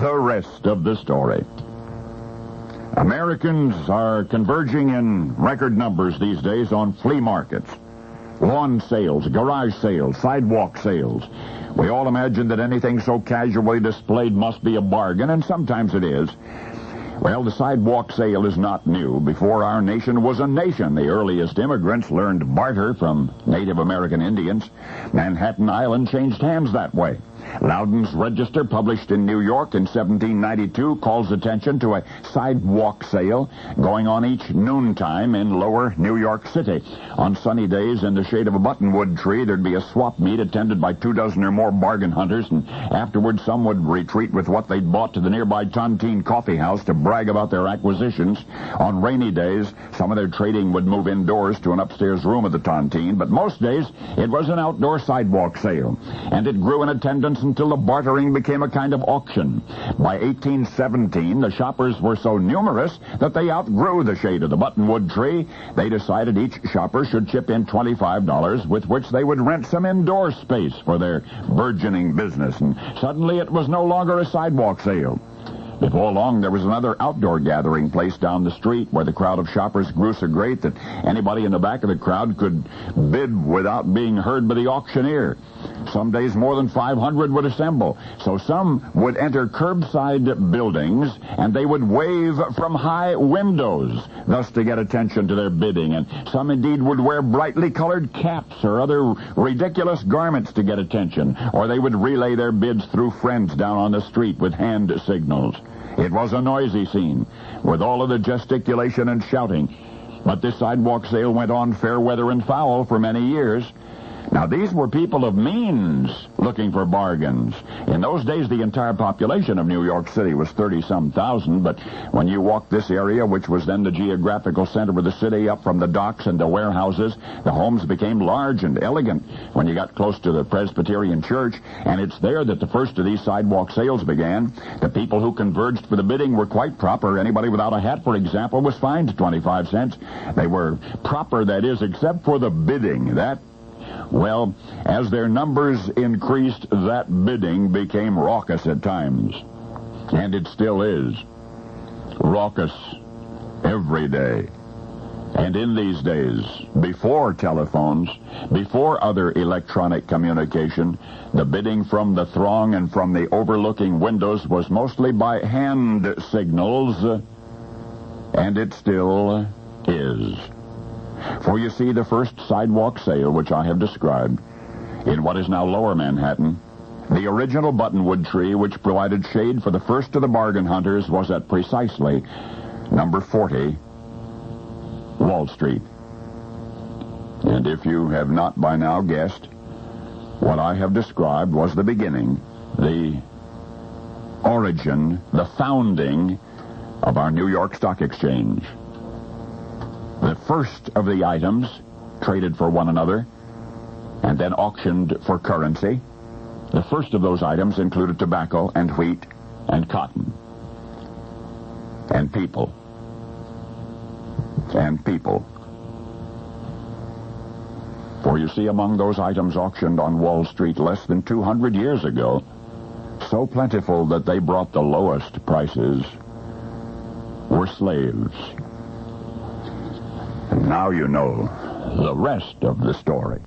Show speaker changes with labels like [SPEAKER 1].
[SPEAKER 1] the rest of the story. Americans are converging in record numbers these days on flea markets, lawn sales, garage sales, sidewalk sales. We all imagine that anything so casually displayed must be a bargain, and sometimes it is. Well, the sidewalk sale is not new. Before our nation was a nation, the earliest immigrants learned barter from Native American Indians. Manhattan Island changed hands that way. Loudon's Register, published in New York in 1792, calls attention to a sidewalk sale going on each noontime in lower New York City. On sunny days, in the shade of a buttonwood tree, there'd be a swap meet attended by 24 or more bargain hunters, and afterwards some would retreat with what they'd bought to the nearby Tontine Coffee House to brag about their acquisitions. On rainy days, some of their trading would move indoors to an upstairs room of the Tontine, but most days it was an outdoor sidewalk sale, and it grew in attendance until the bartering became a kind of auction. By 1817, the shoppers were so numerous that they outgrew the shade of the buttonwood tree. They decided each shopper should chip in $25, with which they would rent some indoor space for their burgeoning business, and suddenly it was no longer a sidewalk sale. Before long, there was another outdoor gathering place down the street where the crowd of shoppers grew so great that anybody in the back of the crowd could bid without being heard by the auctioneer. Some days more than 500 would assemble, so some would enter curbside buildings and they would wave from high windows, thus to get attention to their bidding, and some indeed would wear brightly colored caps or other ridiculous garments to get attention, or they would relay their bids through friends down on the street with hand signals. It was a noisy scene, with all of the gesticulation and shouting. But this sidewalk sale went on fair weather and foul for many years. Now, these were people of means looking for bargains. In those days, the entire population of New York City was 30-some thousand, but when you walked this area, which was then the geographical center of the city, up from the docks and the warehouses, the homes became large and elegant when you got close to the Presbyterian Church, and it's there that the first of these sidewalk sales began. The people who converged for the bidding were quite proper. Anybody without a hat, for example, was fined 25 cents. They were proper, that is, except for the bidding. Well, as their numbers increased, that bidding became raucous at times. And it still is. Raucous every day. And in these days, before telephones, before other electronic communication, the bidding from the throng and from the overlooking windows was mostly by hand signals, and it still is. For you see, the first sidewalk sale, which I have described, in what is now Lower Manhattan, the original buttonwood tree which provided shade for the first of the bargain hunters was at precisely number 40, Wall Street. And if you have not by now guessed, what I have described was the beginning, the origin, the founding of our New York Stock Exchange. The first of the items traded for one another and then auctioned for currency. The first of those items included tobacco and wheat and cotton and people. And people. For you see, among those items auctioned on Wall Street less than 200 years ago, so plentiful that they brought the lowest prices, were slaves. And now you know the rest of the story.